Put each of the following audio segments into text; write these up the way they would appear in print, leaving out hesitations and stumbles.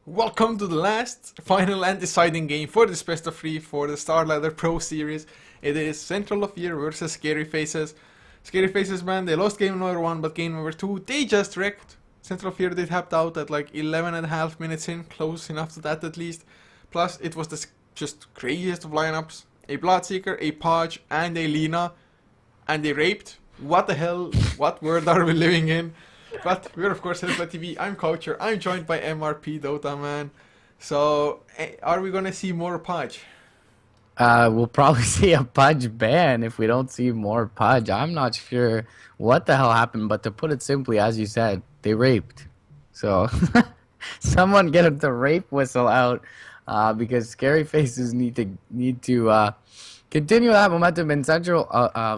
Welcome to the last, final and deciding game for this best of 3 for the Star Ladder Pro Series. It is Central of Year versus Scary Faces. Scary Faces, man, they lost game number 1, but game number 2, they just wrecked. Central of Year, they tapped out at like 11.5 minutes in, close enough to that at least. Plus, it was the just craziest of lineups. A Bloodseeker, a Podge, and a Lina. And they raped. What the hell? What world are we living in? But we're of course SLTV. I'm couchor. I'm joined by MRP Dota man. So are we gonna see more Podge? We'll probably see a Pudge ban if we don't see more Pudge. I'm not sure what the hell happened, but to put it simply, as you said, they raped. So someone get the rape whistle out, because scary faces need to continue that momentum, and Central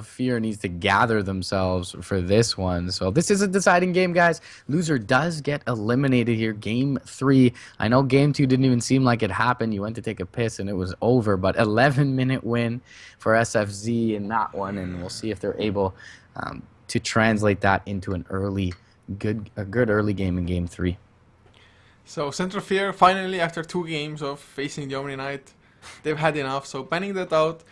Fear needs to gather themselves for this one. So this is a deciding game, guys. Loser does get eliminated here. Game 3. I know game 2 didn't even seem like it happened. You went to take a piss and it was over. But 11-minute win for SFZ in that one, and we'll see if they're able to translate that into a good early game in game 3. So Central Fear finally, after 2 games of facing the Omni Knight, they've had enough. So banning that out.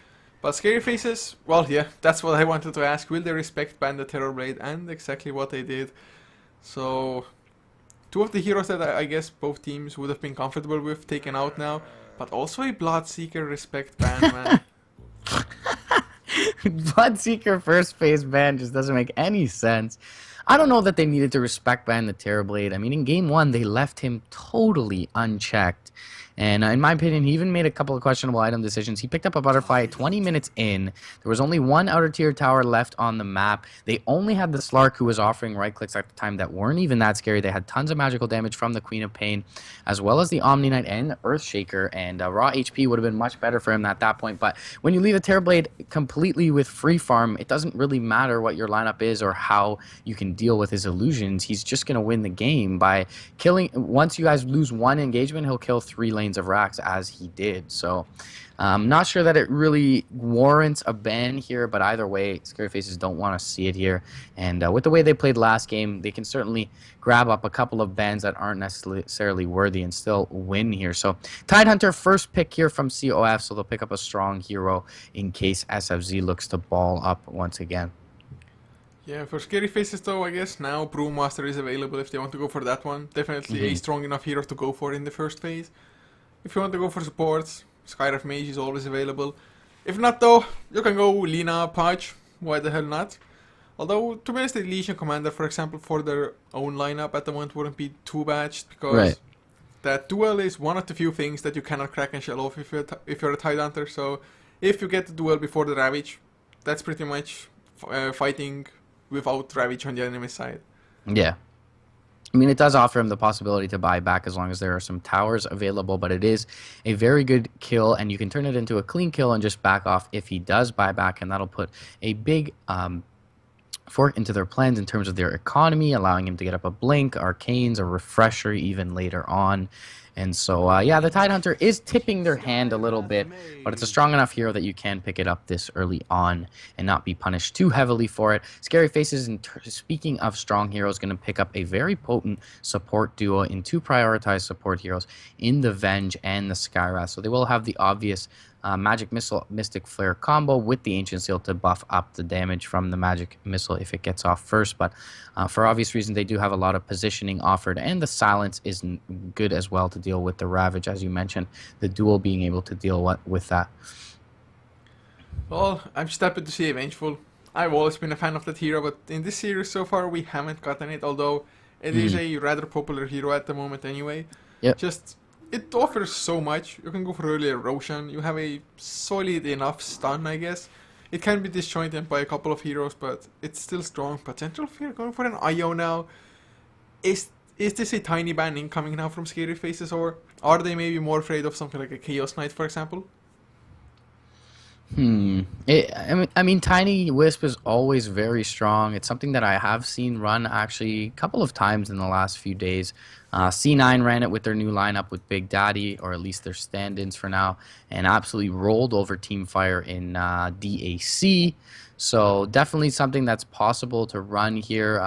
But Scary Faces, well, yeah, that's what I wanted to ask. Will they respect ban the Terrorblade and exactly what they did? So, 2 of the heroes that I guess both teams would have been comfortable with taken out now. But also a Bloodseeker respect ban, man. Bloodseeker first phase ban just doesn't make any sense. I don't know that they needed to respect ban the Terrorblade. I mean, in game 1, they left him totally unchecked. And in my opinion, he even made a couple of questionable item decisions. He picked up a butterfly 20 minutes in. There was only one outer tier tower left on the map. They only had the Slark, who was offering right clicks at the time that weren't even that scary. They had tons of magical damage from the Queen of Pain, as well as the Omni Knight and the Earthshaker. And raw HP would have been much better for him at that point. But when you leave a Terrorblade completely with free farm, it doesn't really matter what your lineup is or how you can deal with his illusions. He's just going to win the game by killing. Once you guys lose one engagement, he'll kill 3 lanes of racks as he did. So I'm not sure that it really warrants a ban here, but either way, Scary Faces don't want to see it here. And with the way they played last game, they can certainly grab up a couple of bans that aren't necessarily worthy and still win here. So Tidehunter first pick here from CoF, so they'll pick up a strong hero in case SFZ looks to ball up once again. Yeah, for Scary Faces though, I guess now Brewmaster is available if they want to go for that one. Definitely a strong enough hero to go for in the first phase. If you want to go for supports, Skyref Mage is always available. If not though, you can go Lina, Podge, why the hell not? Although, to be honest, the Legion Commander, for example, for their own lineup at the moment wouldn't be too bad, because that duel is one of the few things that you cannot crack and shell off if you're a Tidehunter. So if you get the duel before the Ravage, that's pretty much fighting without Ravage on the enemy side. Yeah. I mean, it does offer him the possibility to buy back as long as there are some towers available, but it is a very good kill, and you can turn it into a clean kill and just back off if he does buy back, and that'll put a big fork into their plans in terms of their economy, allowing him to get up a Blink, Arcanes, a Refresher even later on. And so, yeah, the Tidehunter is tipping their hand a little bit, but it's a strong enough hero that you can pick it up this early on and not be punished too heavily for it. Scary Faces, speaking of strong heroes, going to pick up a very potent support duo in 2 prioritized support heroes in the Venge and the Skywrath. So they will have the obvious Magic Missile, Mystic Flare combo with the Ancient Seal to buff up the damage from the Magic Missile if it gets off first. But for obvious reasons, they do have a lot of positioning offered, and the Silence is good as well to deal with the Ravage, as you mentioned, the duel being able to deal with that. Well, I'm just happy to see a Vengeful. I've always been a fan of that hero, but in this series so far we haven't gotten it, although it is a rather popular hero at the moment anyway. Yep. Just, it offers so much. You can go for earlier Roshan, you have a solid enough stun, I guess. It can be disjointed by a couple of heroes, but it's still strong. But Central Fear going for an IO now. Is this a tiny ban incoming now from Scary Faces, or are they maybe more afraid of something like a Chaos Knight, for example? I mean, Tiny Wisp is always very strong. It's something that I have seen run actually a couple of times in the last few days. C9 ran it with their new lineup with Big Daddy, or at least their stand-ins for now, and absolutely rolled over Teamfire in DAC. So definitely something that's possible to run here.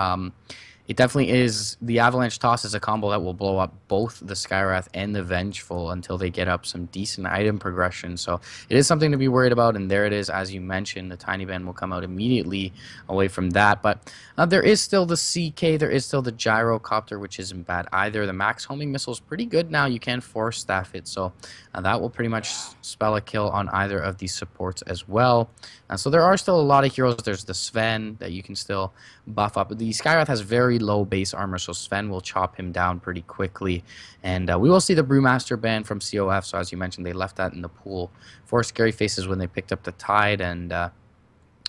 It definitely is. The Avalanche Toss is a combo that will blow up both the Skywrath and the Vengeful until they get up some decent item progression. So it is something to be worried about. And there it is, as you mentioned, the Tiny Band will come out immediately away from that. But there is still the CK, there is still the Gyrocopter, which isn't bad either. The Max Homing Missile is pretty good now. You can force staff it. So that will pretty much spell a kill on either of these supports as well. So there are still a lot of heroes. There's the Sven that you can still buff up. The Skywrath has very low base armor, so Sven will chop him down pretty quickly. And we will see the Brewmaster ban from CoF. So as you mentioned, they left that in the pool for Scary Faces when they picked up the Tide, and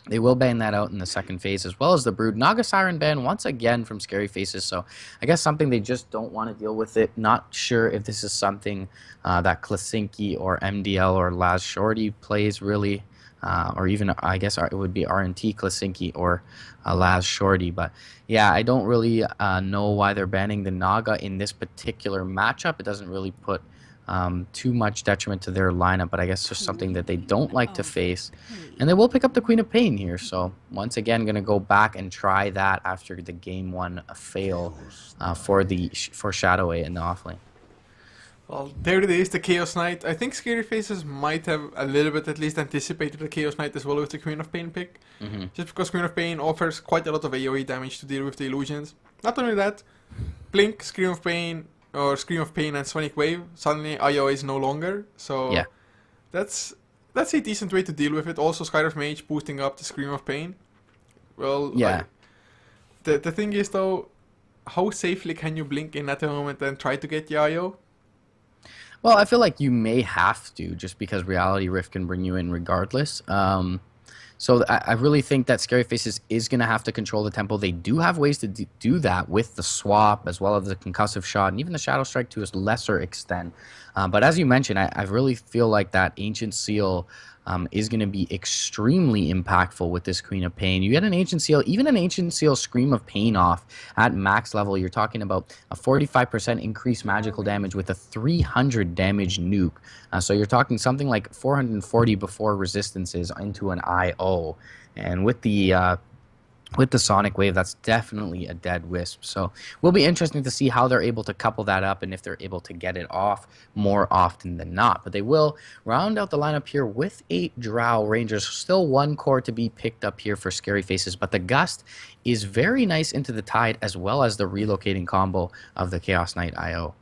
they will ban that out in the second phase, as well as the Brood. Naga Siren ban once again from Scary Faces, so I guess something they just don't want to deal with it. Not sure if this is something that Klasinki or MDL or Laz Shorty plays really. Or even, I guess, it would be RNT Klasinki or Laz Shorty. But yeah, I don't really know why they're banning the Naga in this particular matchup. It doesn't really put too much detriment to their lineup, but I guess just something that they don't like to face. And they will pick up the Queen of Pain here. So once again, going to go back and try that after the game one fail for Shadow A in the offlane. Well, there it is, the Chaos Knight. I think Scary Faces might have a little bit at least anticipated the Chaos Knight as well with the Queen of Pain pick. Just because Queen of Pain offers quite a lot of AoE damage to deal with the illusions. Not only that, Blink, Scream of Pain, or Scream of Pain and Sonic Wave, suddenly IO is no longer. So yeah, that's a decent way to deal with it. Also, Skyrim Mage boosting up the Scream of Pain. Well, yeah. The thing is though, how safely can you blink in at the moment and try to get the IO? Well, I feel like you may have to, just because Reality Rift can bring you in regardless. So I really think that Scary Faces is going to have to control the tempo. They do have ways to do that with the swap, as well as the concussive shot, and even the Shadow Strike to a lesser extent. But as you mentioned, I really feel like that Ancient Seal is going to be extremely impactful with this Queen of Pain. You get an Ancient Seal, even an Ancient Seal Scream of Pain off at max level, you're talking about a 45% increased magical damage with a 300 damage nuke. So you're talking something like 440 before resistances into an IO. And with the Sonic Wave, that's definitely a dead wisp. So it will be interesting to see how they're able to couple that up and if they're able to get it off more often than not. But they will round out the lineup here with 8 Drow Rangers. Still 1 core to be picked up here for Scary Faces, but the Gust is very nice into the Tide, as well as the relocating combo of the Chaos Knight IO.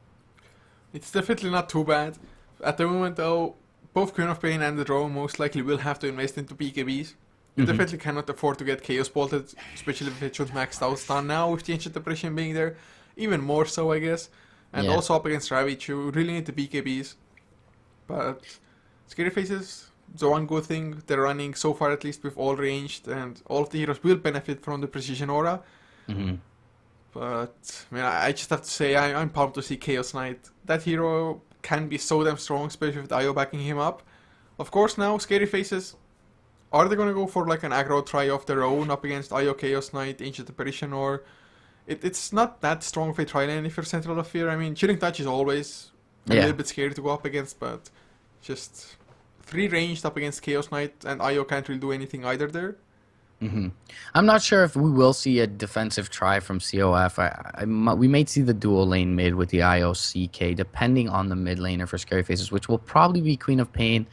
It's definitely not too bad. At the moment though, both Queen of Pain and the Drow most likely will have to invest into PKBs. You definitely cannot afford to get Chaos Bolted, especially if it should maxed out stun now with the Ancient Depression being there. Even more so, I guess. And also up against Ravage, you really need the BKBs. But Scary Faces, the one good thing they're running so far, at least with all ranged, and all of the heroes will benefit from the Precision Aura. But I just have to say, I'm pumped to see Chaos Knight. That hero can be so damn strong, especially with IO backing him up. Of course now, Scary Faces, are they going to go for like an aggro try of their own up against IO Chaos Knight, Ancient Apparition, or it's not that strong of a try lane if you're Central of Fear. I mean, Chilling Touch is always a little bit scary to go up against, but just 3 ranged up against Chaos Knight, and IO can't really do anything either there. I'm not sure if we will see a defensive try from CoF. We may see the dual lane mid with the IO-CK, depending on the mid laner for Scary Faces, which will probably be Queen of Pain.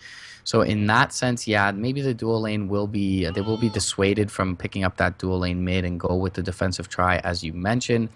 So in that sense, yeah, maybe the dual lane will be, they will be dissuaded from picking up that dual lane mid and go with the defensive try, as you mentioned.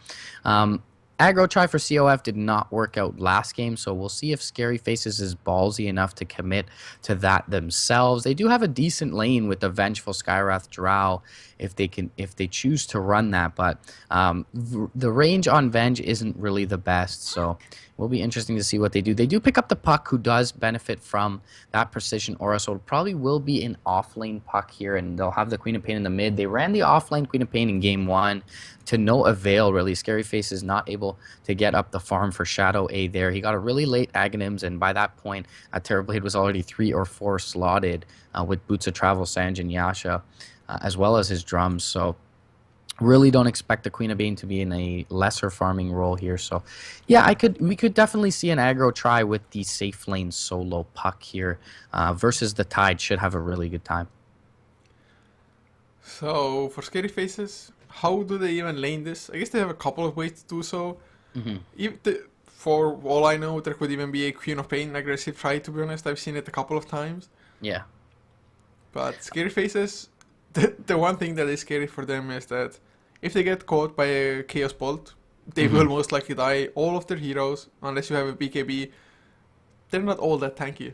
Aggro try for CoF did not work out last game, so we'll see if Scary Faces is ballsy enough to commit to that themselves. They do have a decent lane with the Vengeful Skywrath Drow if they choose to run that, but the range on Venge isn't really the best, so it will be interesting to see what they do. They do pick up the Puck, who does benefit from that Precision Aura, so it probably will be an off-lane Puck here, and they'll have the Queen of Pain in the mid. They ran the off-lane Queen of Pain in game 1 to no avail, really. Scary Face is not able to get up the farm for Shadow A there. He got a really late Aghanims, and by that point, Terrorblade was already 3 or 4 slotted with Boots of Travel, Sanj, and Yasha, as well as his drums. So really don't expect the Queen of Pain to be in a lesser farming role here. So yeah, we could definitely see an aggro try with the safe lane solo Puck here versus the Tide. Should have a really good time. So for Scary Faces, how do they even lane this? I guess they have a couple of ways to do so. Hmm. For all I know, there could even be a Queen of Pain aggressive try, to be honest. I've seen it a couple of times. Yeah. But Scary Faces, the one thing that is scary for them is that if they get caught by a Chaos Bolt, they will most likely die. All of their heroes, unless you have a BKB, they're not all that tanky.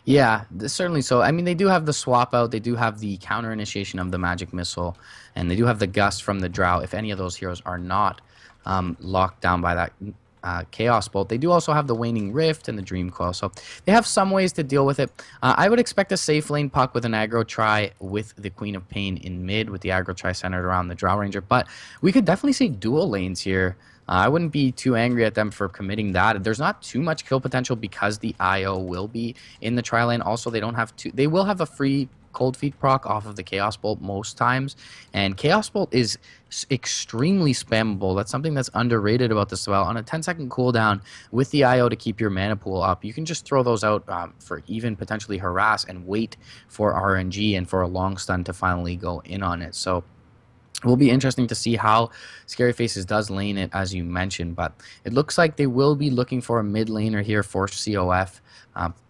Yeah, certainly so. I mean, they do have the swap out. They do have the counter initiation of the magic missile, and they do have the gust from the drought. If any of those heroes are not locked down by that chaos bolt, they do also have the waning rift and the dream coil. So they have some ways to deal with it. I would expect a safe lane puck with an aggro try with the Queen of Pain in mid, with the aggro try centered around the Drow Ranger. But we could definitely see dual lanes here. I wouldn't be too angry at them for committing that. There's not too much kill potential because the IO will be in the tri lane. Also, they don't have to. They will have a free Cold Feet proc off of the Chaos Bolt most times, and Chaos Bolt is extremely spammable. That's something that's underrated about this spell. On a 10-second cooldown with the IO to keep your mana pool up, you can just throw those out for even potentially harass and wait for RNG and for a long stun to finally go in on it. So it will be interesting to see how Scary Faces does lane it, as you mentioned, but it looks like they will be looking for a mid laner here for COF,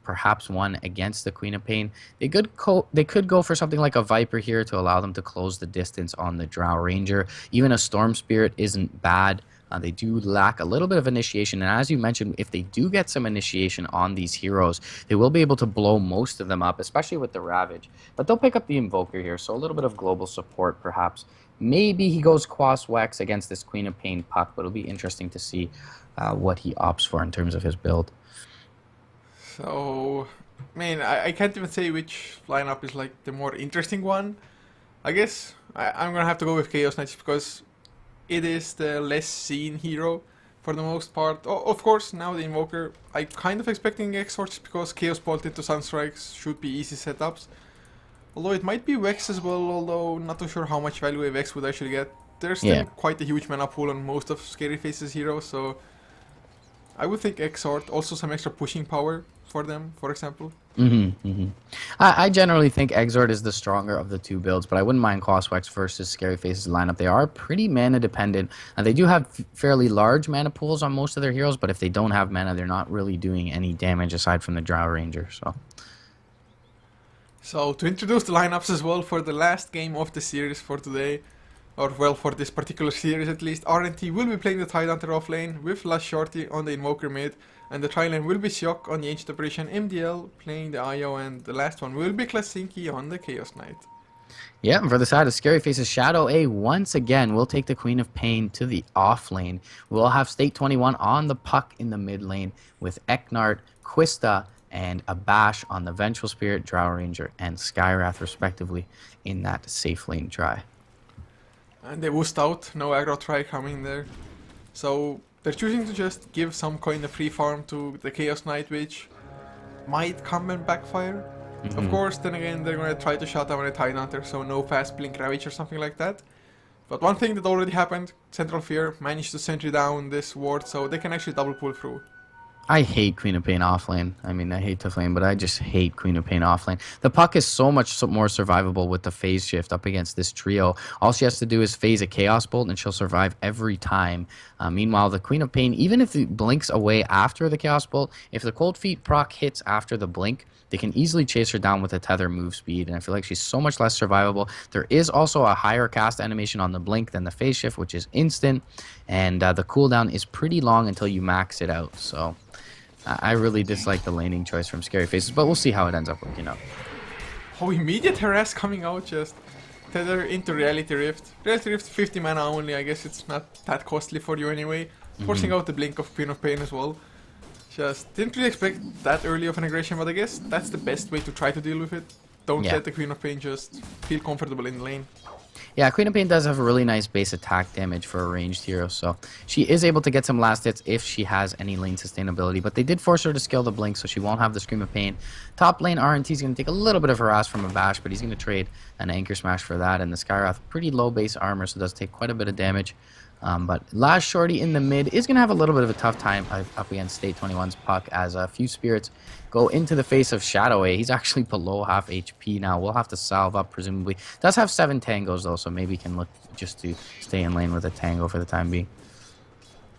perhaps one against the Queen of Pain. They could go for something like a Viper here to allow them to close the distance on the Drow Ranger. Even a Storm Spirit isn't bad. They do lack a little bit of initiation, and as you mentioned, if they do get some initiation on these heroes, they will be able to blow most of them up, especially with the Ravage. But they'll pick up the Invoker here, so a little bit of global support perhaps. Maybe he goes Quas Wex against this Queen of Pain puck, but it'll be interesting to see what he opts for in terms of his build. So, I can't even say which lineup is like the more interesting one. I guess I'm gonna have to go with Chaos Knights because it is the less seen hero for the most part. Of course, now the Invoker, I'm kind of expecting Exorts because Chaos Bolt into Sunstrikes should be easy setups. Although it might be Vex as well, although not too sure how much value a Vex would actually get. There's still quite a huge mana pool on most of Scary Faces heroes, so I would think Exort, also some extra pushing power for them, for example. I generally think Exort is the stronger of the two builds, but I wouldn't mind Quaswex versus Scary Faces lineup. They are pretty mana dependent, and they do have fairly large mana pools on most of their heroes, but if they don't have mana, they're not really doing any damage aside from the Drow Ranger. So to introduce the lineups as well for the last game of the series for today, or well, for this particular series at least, RNT will be playing the Tidehunter off lane with Last Shorty on the Invoker mid, and the tri lane will be Siok on the Ancient Apparition, MDL playing the IO, and the last one will be Klasinki on the Chaos Knight. Yeah, and for the side of Scary Faces, Shadow A once again will take the Queen of Pain to the off lane. We'll have State 21 on the puck in the mid lane with Eknart, Quista, and a Bash on the Vengeful Spirit, Drow Ranger, and Skywrath respectively in that safe lane try. And they woosed out, no aggro try coming there. So they're choosing to just give some kind of free farm to the Chaos Knight, which might come and backfire. Of course, then again, they're gonna try to shut down a Tidehunter, so no fast blink Ravage or something like that. But one thing that already happened, Central Fear managed to sentry down this ward, so they can actually double pull through. I hate Queen of Pain offlane. I mean, I hate tough lane, but I just hate Queen of Pain offlane. The puck is so much more survivable with the phase shift up against this trio. All she has to do is phase a Chaos Bolt, and she'll survive every time. Meanwhile, the Queen of Pain, even if it blinks away after the Chaos Bolt, if the Cold Feet proc hits after the blink, they can easily chase her down with a tether move speed, and I feel like she's so much less survivable. There is also a higher cast animation on the blink than the phase shift, which is instant, and the cooldown is pretty long until you max it out. So I really dislike the laning choice from Scary Faces, but we'll see how it ends up working out. Oh, immediate harass coming out, just tether into Reality Rift. Reality Rift 50 mana only, I guess it's not that costly for you anyway. Forcing out the blink of Queen of Pain as well. Just didn't really expect that early of an aggression, but I guess that's the best way to try to deal with it. Don't let the Queen of Pain just feel comfortable in the lane. Yeah, Queen of Pain does have a really nice base attack damage for a ranged hero, so she is able to get some last hits if she has any lane sustainability, but they did force her to scale the blink, so she won't have the Scream of Pain. Top lane RNT is going to take a little bit of harass from a Bash, but he's going to trade an Anchor Smash for that, and the Skywrath, pretty low base armor, so does take quite a bit of damage. But last shorty in the mid is going to have a little bit of a tough time up against State 21's Puck as a few spirits go into the face of Shadowway. He's actually below half HP now. We'll have to salve up, presumably. Does have 7 tangos, though, so maybe he can look just to stay in lane with a tango for the time being.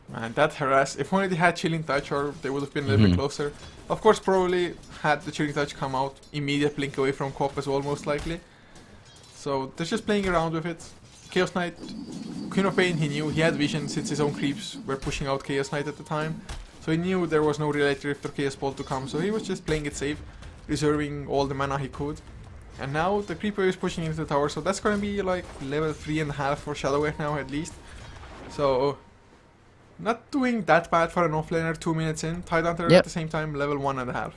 Man, that harass. If only they had Chilling Touch, or they would have been a little bit closer. Of course, probably had the Chilling Touch come out, immediate blink away from CoF as well, most likely. So they're just playing around with it. Chaos Knight, Queen of Pain, he knew. He had vision since his own creeps were pushing out Chaos Knight at the time. So he knew there was no Relay Rift or Chaos Bolt to come. So he was just playing it safe, reserving all the mana he could. And now the creep wave is pushing into the tower. So that's going to be like level 3.5 for Shadowwave now at least. So not doing that bad for an offlaner 2 minutes in. Tidehunter at the same time, level 1.5.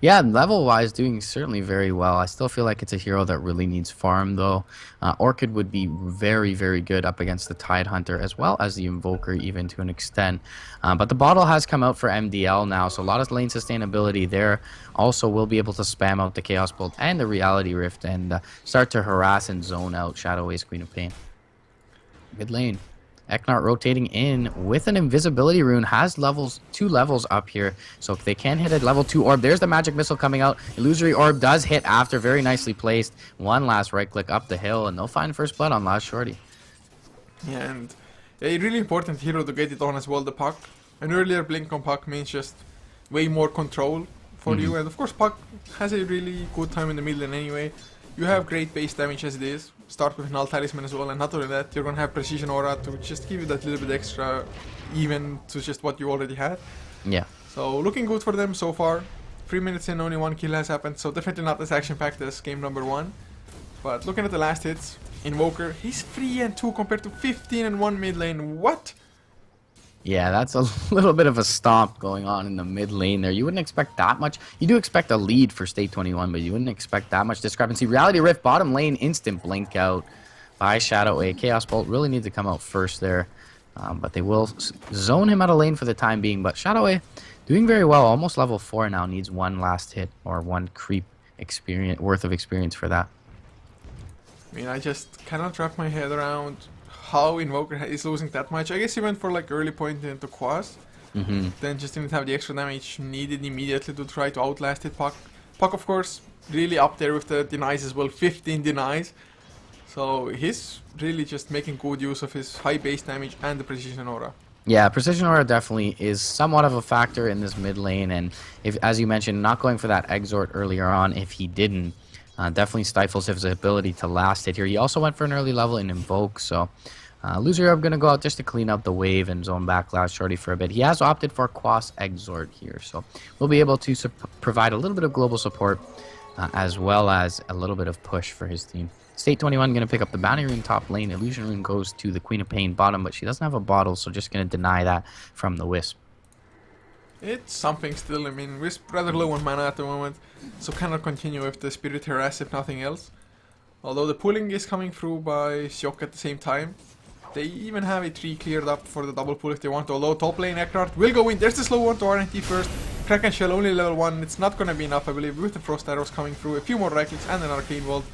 Yeah, level-wise, doing certainly very well. I still feel like it's a hero that really needs farm, though. Orchid would be very, very good up against the Tidehunter, as well as the Invoker, even to an extent. But the bottle has come out for MDL now, so a lot of lane sustainability there. Also, we'll be able to spam out the Chaos Bolt and the Reality Rift and start to harass and zone out Shadowway's Queen of Pain. Good lane. Eknart rotating in with an invisibility rune, has 2 levels up here, so they can hit a level 2 orb. There's the magic missile coming out. Illusory orb does hit after, very nicely placed. One last right click up the hill, and they'll find first blood on last shorty. Yeah, and a really important hero to get it on as well, the Puck. An earlier blink on Puck means just way more control for you, and of course Puck has a really good time in the middle lane anyway. You have great base damage as it is. Start with Null Talisman as well, and not only that, you're gonna have Precision Aura to just give you that little bit extra, even to just what you already had. Yeah. So looking good for them so far. 3 minutes in, only 1 kill has happened, so definitely not as action-packed as game number 1. But looking at the last hits, Invoker, he's 3 and 2 compared to 15 and 1 mid lane. What? Yeah, that's a little bit of a stomp going on in the mid lane there. You wouldn't expect that much. You do expect a lead for State 21, but you wouldn't expect that much discrepancy. Reality Rift, bottom lane, instant blink out by Shadowway. Chaos Bolt really needs to come out first there, but they will zone him out of lane for the time being. But Shadowway doing very well, almost level 4 now, needs 1 last hit or 1 creep experience worth of experience for that. I mean, I just cannot wrap my head around how Invoker is losing that much. I guess he went for like early point into Quas. Then just didn't have the extra damage needed immediately to try to outlast it. Puck, of course, really up there with the denies as well. 15 denies. So he's really just making good use of his high base damage and the Precision Aura. Yeah, Precision Aura definitely is somewhat of a factor in this mid lane. And if, as you mentioned, not going for that Exort earlier on, if he didn't, definitely stifles his ability to last hit here. He also went for an early level in Invoke, so Loser I'm going to go out just to clean up the wave and zone back last shorty for a bit. He has opted for Quas Exort here, so we'll be able to provide a little bit of global support as well as a little bit of push for his team. State 21 going to pick up the Bounty Rune top lane. Illusion Rune goes to the Queen of Pain bottom, but she doesn't have a bottle, so just going to deny that from the Wisp. It's something still. I mean, Wisp rather low on mana at the moment, so cannot continue with the Spirit Harass if nothing else. Although the pulling is coming through by Syok at the same time. They even have a tree cleared up for the double pull if they want to. Although top lane Eknart will go in. There's the slow one to RNT first. Kraken Shell only level 1. It's not going to be enough, I believe, with the Frost Arrows coming through. A few more right clicks and an Arcane Vault.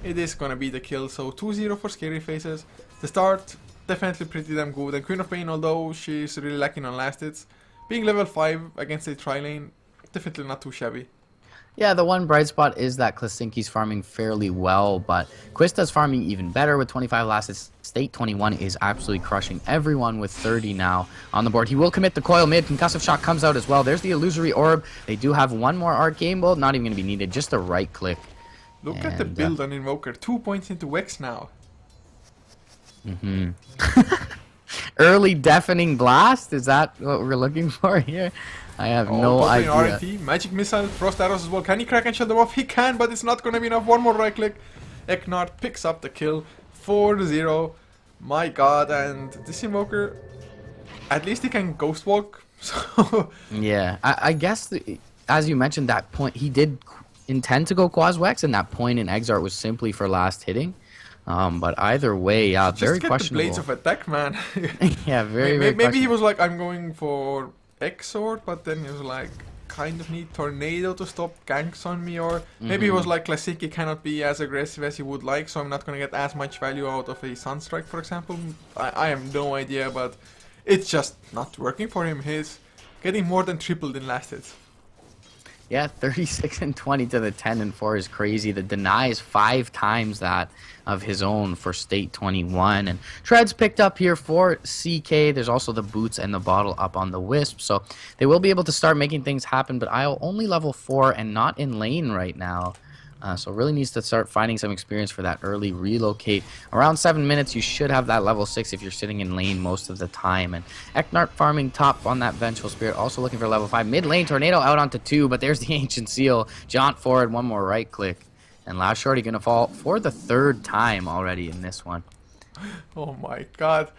It is going to be the kill. So 2-0 for Scary Faces. The start, definitely pretty damn good. And Queen of Pain, although she's really lacking on last hits, being level 5 against a tri-lane, definitely not too shabby. Yeah, the one bright spot is that Klasinki's farming fairly well, but Quista's farming even better with 25 last hits. State 21 is absolutely crushing everyone with 30 now on the board. He will commit the coil mid. Concussive Shock comes out as well. There's the Illusory Orb. They do have one more Arcane Bolt. Not even going to be needed. Just a right click. Look at the build on Invoker. 2 points into Wex now. Early Deafening Blast? Is that what we're looking for here? I have no idea. RNT, Magic Missile, Frost Arrows as well. Can he crack and shut them off? He can, but it's not going to be enough. One more right click. Eknart picks up the kill. 4-0. My god, and this Invoker, at least he can Ghost Walk. So yeah, I guess, as you mentioned, that point, he did intend to go Quas Wex, and that point in Exart was simply for last hitting. But either way, yeah, very questionable. Just get the Blades of Attack, man. Yeah, very maybe he was like, I'm going for Exort, but then he was like, kind of need Tornado to stop ganks on me, or maybe he was like, Klasinki cannot be as aggressive as he would like, so I'm not gonna get as much value out of a Sunstrike, for example. I have no idea, but it's just not working for him. He's getting more than tripled in last hits. Yeah, 36 and 20 to the 10 and 4 is crazy. The deny is 5 times that of his own for State 21. And Treads picked up here for CK. There's also the boots and the bottle up on the Wisp. So they will be able to start making things happen. But I'll only level 4 and not in lane right now. So really needs to start finding some experience for that early relocate. Around 7 minutes, you should have that level 6 if you're sitting in lane most of the time. And Eknart farming top on that Vengeful Spirit, also looking for level 5. Mid lane, Tornado out onto 2, but there's the Ancient Seal. Jaunt forward, one more right click. And Last Shorty going to fall for the 3rd time already in this one. Oh my god.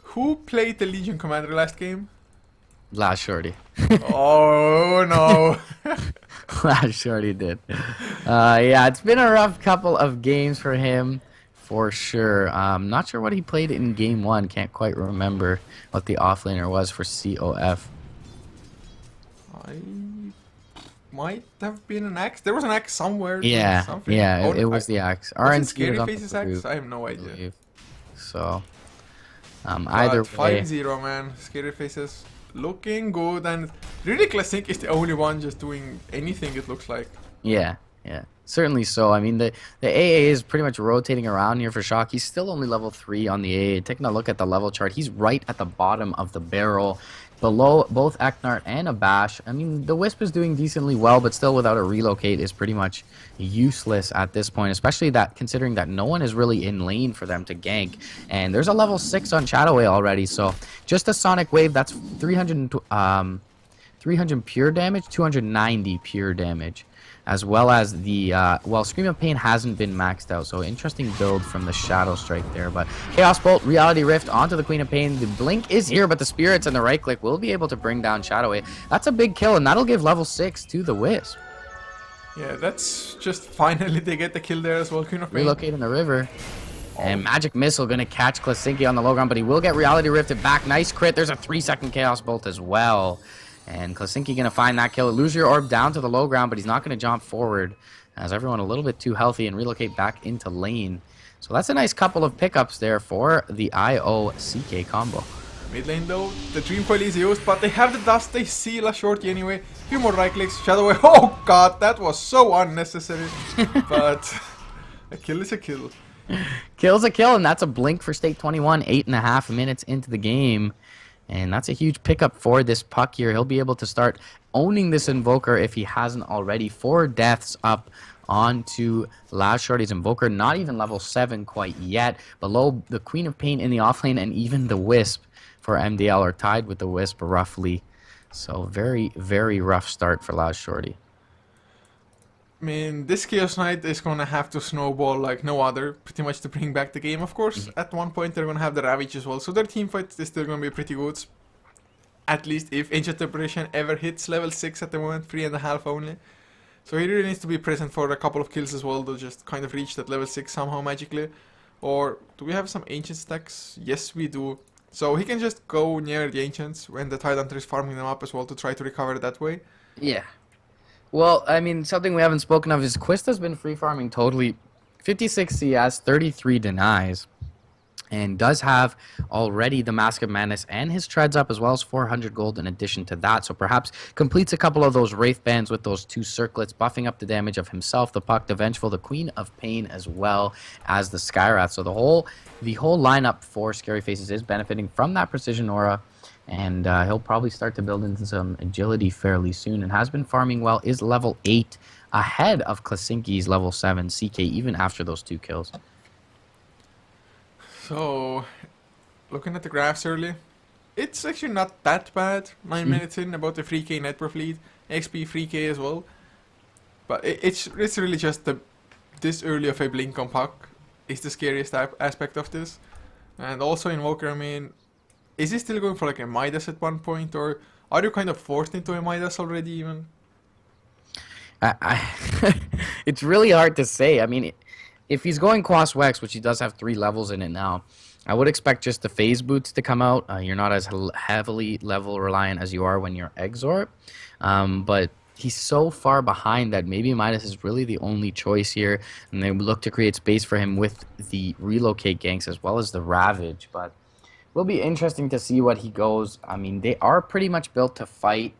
Who played the Legion Commander last game? Last Shorty. Oh no. Last Shorty did. Yeah, it's been a rough couple of games for him, for sure. Not sure what he played in game 1. Can't quite remember what the offlaner was for COF. I might have been an axe. There was an axe somewhere. Yeah, something. yeah, Oh, it was the axe. Was it RNC Scary was up Faces the axe? roof, I have no I idea. believe. So, either But way. 5-0, man. Scary Faces looking good, and really Classic is the only one just doing anything, it looks like. Yeah, yeah, certainly so. I mean, the AA is pretty much rotating around here for Shock. He's still only level 3 on the AA. Taking a look at the level chart, he's right at the bottom of the barrel, below both Eknart and Abash. I mean, the Wisp is doing decently well, but still without a relocate is pretty much useless at this point, especially that considering that no one is really in lane for them to gank. And there's a level 6 on Shadowway already, so just a Sonic Wave, that's 300 pure damage, 290 pure damage. As well as the, well, Scream of Pain hasn't been maxed out, so interesting build from the Shadow Strike there. But Chaos Bolt, Reality Rift onto the Queen of Pain. The Blink is here, but the Spirits and the right click will be able to bring down Shadowway. That's a big kill, and that'll give level 6 to the Wisp. Yeah, that's just finally they get the kill there as well. Queen of Pain. Relocate in the river. And Magic Missile going to catch Klasinki on the low ground, but he will get Reality Rifted back. Nice crit. There's a 3-second Chaos Bolt as well. And Klasinki going to find that kill. Lose your orb down to the low ground, but he's not going to jump forward as everyone a little bit too healthy and relocate back into lane. So that's a nice couple of pickups there for the IO-CK combo. Mid lane though, the Dream Coil is used, but they have the dust, they seal a shorty anyway. A few more right clicks, Shadowway. Oh god, that was so unnecessary. But a kill is a kill. Kill's a kill, and that's a blink for State 21, 8.5 minutes into the game. And that's a huge pickup for this puck here. He'll be able to start owning this Invoker if he hasn't already. 4 deaths up onto Last Shorty's Invoker. Not even level 7 quite yet. Below the Queen of Pain in the offlane, and even the Wisp for MDL are tied with the Wisp roughly. So very, very rough start for Last Shorty. I mean, this Chaos Knight is gonna have to snowball like no other, pretty much to bring back the game. Of course, at one point they're gonna have the Ravage as well, so their team fight is still gonna be pretty good. At least if Ancient Preparation ever hits level 6 at the moment, 3.5 only. So he really needs to be present for a couple of kills as well to just kind of reach that level 6 somehow magically. Or, do we have some Ancient stacks? Yes, we do. So he can just go near the Ancients when the Tide Hunter is farming them up as well to try to recover that way. Yeah. Well, I mean, something we haven't spoken of is Quista's been free farming totally. 56 CS, 33 denies. And does have already the Mask of Madness and his treads up, as well as 400 gold in addition to that. So perhaps completes a couple of those Wraith Bands with those 2 circlets, buffing up the damage of himself, the Puck, the Vengeful, the Queen of Pain, as well as the Skywrath. So the whole lineup for Scary Faces is benefiting from that Precision Aura. And he'll probably start to build into some agility fairly soon, and has been farming well, is level 8, ahead of Klasinki's level 7 CK, even after those 2 kills. So, looking at the graphs early, it's actually not that bad. 9 minutes in, about the 3k net per fleet, XP 3k as well. But it's really just this early of a blink on Puck is the scariest aspect of this. And also Invoker, I mean, is he still going for like a Midas at one point, or are you kind of forced into a Midas already even? It's really hard to say. I mean, if he's going Quas Wex, which he does have 3 levels in it now, I would expect just the phase boots to come out. You're not as heavily level reliant as you are when you're Exort. But he's so far behind that maybe Midas is really the only choice here. And they look to create space for him with the relocate ganks as well as the Ravage. But will be interesting to see what he goes. I mean, they are pretty much built to fight.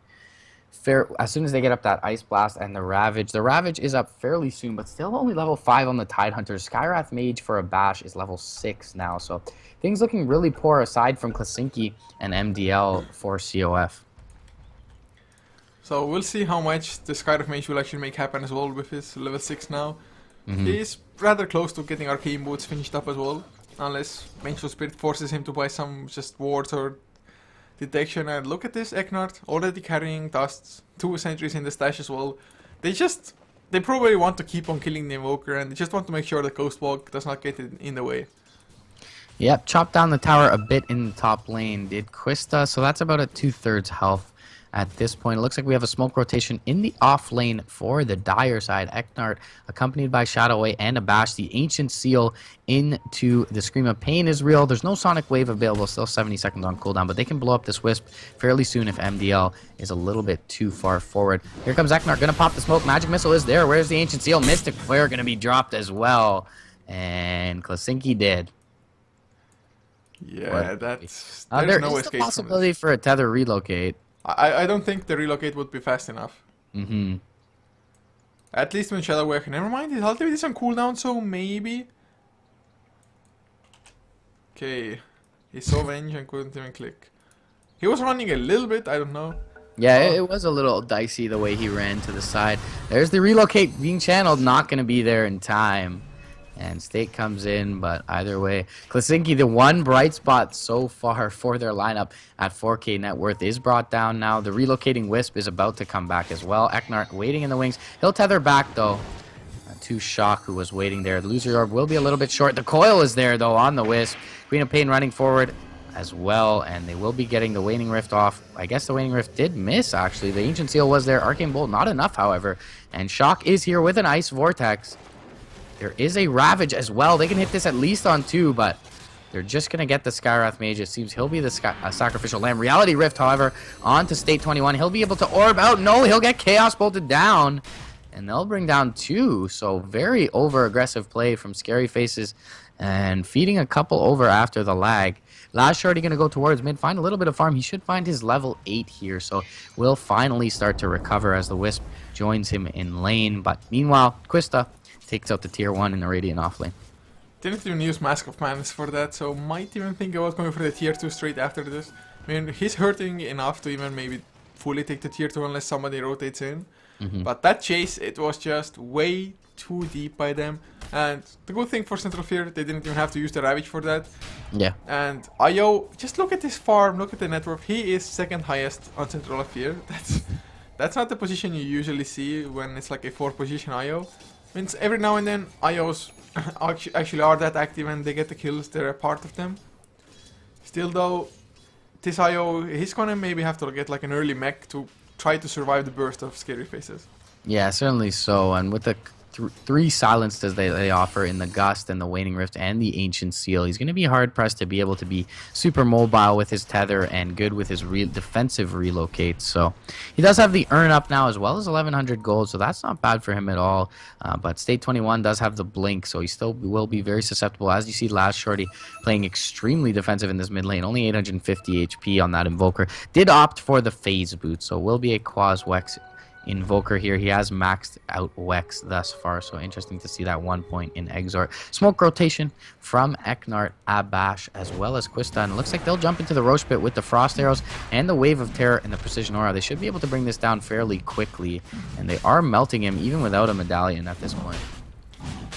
As soon as they get up that Ice Blast and the Ravage. The Ravage is up fairly soon, but still only level 5 on the Tidehunter. Skywrath Mage for a Bash is level 6 now, so things looking really poor aside from Klasinki and MDL for CoF. So we'll see how much the Skywrath Mage will actually make happen as well with his level 6 now. He's rather close to getting Arcane Boots finished up as well, unless Vengeful Spirit forces him to buy some just wards or detection. And look at this, Eknard already carrying dusts, 2 sentries in the stash as well. They probably want to keep on killing the Invoker, and they just want to make sure that Ghostwalk does not get in the way. Yep, chopped down the tower a bit in the top lane, did Quista, so that's about a 2/3 health at this point. It looks like we have a smoke rotation in the off lane for the Dire side. Eknard accompanied by Shadowway and a Bash. The Ancient Seal into the Scream of Pain is real. There's no Sonic Wave available, still 70 seconds on cooldown, but they can blow up this Wisp fairly soon if MDL is a little bit too far forward. Here comes Eknard, gonna pop the smoke. Magic Missile is there. Where's the Ancient Seal? Mystic Flare gonna be dropped as well. And Klasinki did. Yeah, there's there no is escape the from possibility this. for a tether relocate. I don't think the relocate would be fast enough. Mm-hmm. At least when Shadowway. Never mind, his ultimate is on cooldown, so maybe. Okay, he saw Venge and couldn't even click. He was running a little bit, I don't know. Yeah, it was a little dicey the way he ran to the side. There's the relocate being channeled, not going to be there in time. And State comes in, but either way, Klasinki, the one bright spot so far for their lineup at 4K net worth, is brought down now. The relocating Wisp is about to come back as well. Eknard waiting in the wings. He'll tether back, though, to Shock, who was waiting there. The Loser Orb will be a little bit short. The Coil is there, though, on the Wisp. Queen of Pain running forward as well, and they will be getting the Waning Rift off. I guess the Waning Rift did miss, actually. The Ancient Seal was there. Arcane Bolt, not enough, however. And Shock is here with an Ice Vortex. There is a Ravage as well. They can hit this at least on 2, but they're just going to get the Skywrath Mage. It seems he'll be the Sacrificial Lamb. Reality Rift, however, on to State 21. He'll be able to orb out. No, he'll get Chaos Bolted down. And they'll bring down 2. So very over-aggressive play from Scary Faces. And feeding a couple over after the lag. Last Shorty going to go towards mid, find a little bit of farm. He should find his level 8 here. So will finally start to recover as the Wisp joins him in lane. But meanwhile, Quista takes out the tier 1 in the Radiant offlane. Didn't even use Mask of Madness for that, so might even think about going for the tier 2 straight after this. I mean, he's hurting enough to even maybe fully take the tier 2 unless somebody rotates in. But that chase, it was just way too deep by them. And the good thing for Central Fear, they didn't even have to use the Ravage for that. Yeah. And Io, just look at this farm, look at the net worth. He is second highest on Central Fear. That's not the position you usually see when it's like a 4 position Io. Means every now and then IOs actually are that active and they get the kills, they're a part of them. Still though, this IO, he's gonna maybe have to get like an early mech to try to survive the burst of Scary Faces. Yeah, certainly so. And with the 3 silences they offer in the Gust and the Waning Rift and the Ancient Seal, he's going to be hard-pressed to be able to be super mobile with his tether and good with his defensive relocates. So he does have the earn up now as well as 1100 gold, so that's not bad for him at all. But State 21 does have the blink, so he still will be very susceptible. As you see, Last Shorty playing extremely defensive in this mid lane, only 850 HP on that Invoker. Did opt for the Phase Boot, so will be a Quas Wex Invoker here. He has maxed out Wex thus far, so interesting to see that 1 point in Exort. Smoke rotation from Eknard, Abash, as well as Quista, and it looks like they'll jump into the Roche Pit with the Frost Arrows and the Wave of Terror and the Precision Aura. They should be able to bring this down fairly quickly, and they are melting him even without a medallion at this point.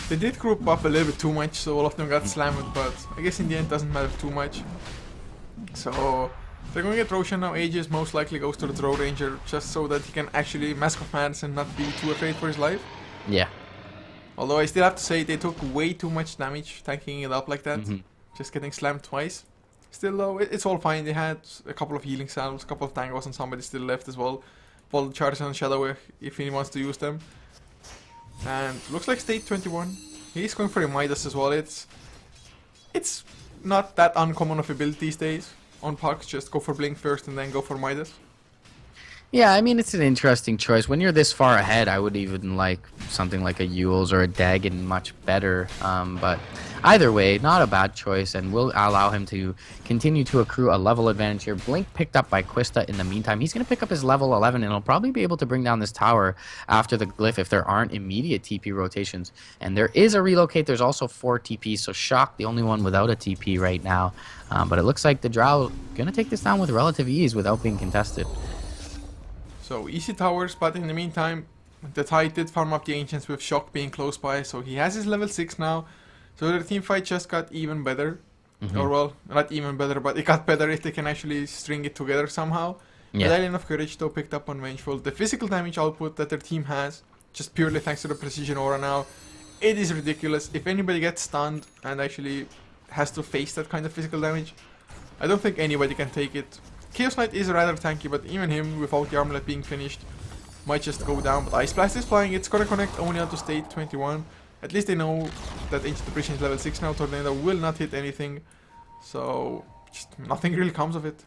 They did group up a little bit too much, so all of them got slammed, but I guess in the end it doesn't matter too much. So they're going to get Roshan now. Aegis most likely goes to the Throw Ranger just so that he can actually Mask of Madness and not be too afraid for his life. Yeah. Although I still have to say they took way too much damage tanking it up like that. Just getting slammed twice. Still though, it's all fine. They had a couple of healing salves, a couple of tangos, and somebody still left as well. Pull charges on Shadow if he wants to use them. And looks like State 21. He's going for a Midas as well. It's not that uncommon of a build these days on pucks. Just go for Blink first and then go for Midas. Yeah, I mean, it's an interesting choice. When you're this far ahead, I would even like something like a Yules or a Dagon much better. But either way, not a bad choice, and will allow him to continue to accrue a level advantage here. Blink picked up by Quista in the meantime. He's going to pick up his level 11, and he'll probably be able to bring down this tower after the glyph if there aren't immediate TP rotations. And there is a relocate. There's also 4 TPs, so Shock, the only one without a TP right now. But it looks like the Drow going to take this down with relative ease without being contested. So easy towers, but in the meantime, the Tide did farm up the Ancients with Shock being close by, so he has his level 6 now. So the team fight just got even better. Or well, not even better, but it got better if they can actually string it together somehow. Yeah. Medallion of Courage though picked up on Vengeful. The physical damage output that their team has, just purely thanks to the Precision Aura now, it is ridiculous. If anybody gets stunned and actually has to face that kind of physical damage, I don't think anybody can take it. Chaos Knight is rather tanky, but even him, without the armlet being finished, might just go down. But Ice Blast is flying, it's gonna connect only out to state 21. At least they know that Ancient Oppression is level 6 now, Tornado will not hit anything. So, just nothing really comes of it.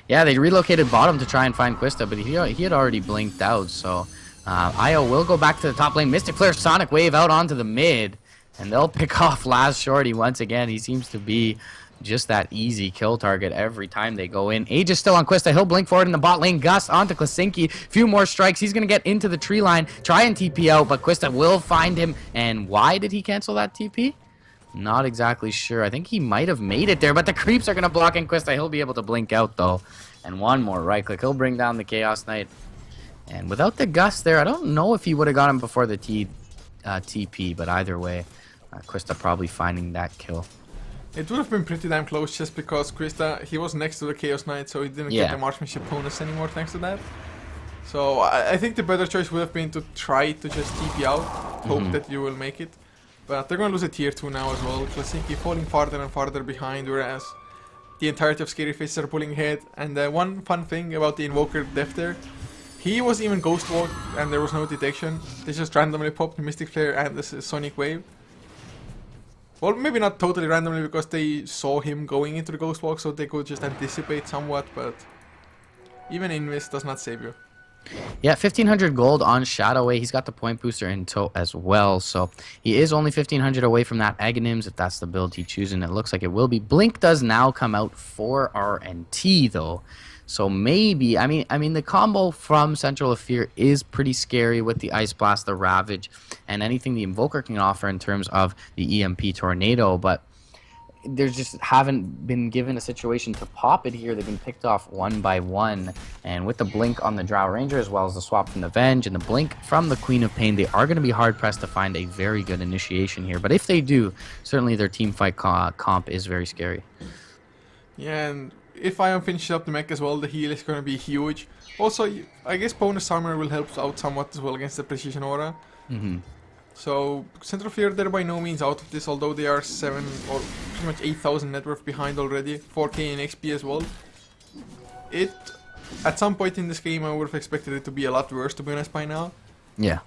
Yeah, they relocated bottom to try and find Quista, but he had already blinked out, so Io will go back to the top lane. Mystic Flare, Sonic Wave out onto the mid, and they'll pick off last Shorty once again. He seems to be just that easy kill target every time they go in. Age is still on Quista. He'll blink forward in the bot lane. Gus onto Klasinki. Few more strikes. He's going to get into the tree line. Try and TP out, but Quista will find him. And why did he cancel that TP? Not exactly sure. I think he might have made it there, but the creeps are going to block in Quista. He'll be able to blink out, though. And one more right click. He'll bring down the Chaos Knight. And without the Gus there, I don't know if he would have got him before the TP, but either way, Quista probably finding that kill. It would have been pretty damn close just because Quista, he was next to the Chaos Knight, so he didn't get the marksmanship bonus anymore thanks to that. So I think the better choice would have been to try to just TP out, hope that you will make it. But they're going to lose a tier 2 now as well. Klasinki falling farther and farther behind, whereas the entirety of Scary Faces are pulling ahead. And one fun thing about the Invoker Def there, he was even Ghost Walk and there was no detection. They just randomly popped Mystic Flare and this Sonic Wave. Well, maybe not totally randomly because they saw him going into the Ghost Walk, so they could just anticipate somewhat, but even Invis does not save you. Yeah, 1,500 gold on Shadowway. He's got the point booster in tow as well, so he is only 1,500 away from that Aghanims if that's the build he chooses, and it looks like it will be. Blink does now come out for RNT, though. So maybe, I mean, the combo from Central of Fear is pretty scary with the Ice Blast, the Ravage, and anything the Invoker can offer in terms of the EMP Tornado, but there's just haven't been given a situation to pop it here. They've been picked off one by one, and with the blink on the Drow Ranger as well as the swap from the Venge and the blink from the Queen of Pain, they are going to be hard pressed to find a very good initiation here. But if they do, certainly their team fight comp is very scary. Yeah, and if Ion finishes up the mech as well, the heal is going to be huge. Also, I guess bonus armor will help out somewhat as well against the Precision Aura. So, Central Fear, they're by no means out of this, although they are 7 or pretty much 8,000 net worth behind already. 4k in XP as well. At some point in this game, I would have expected it to be a lot worse, to be honest, by now. Yeah.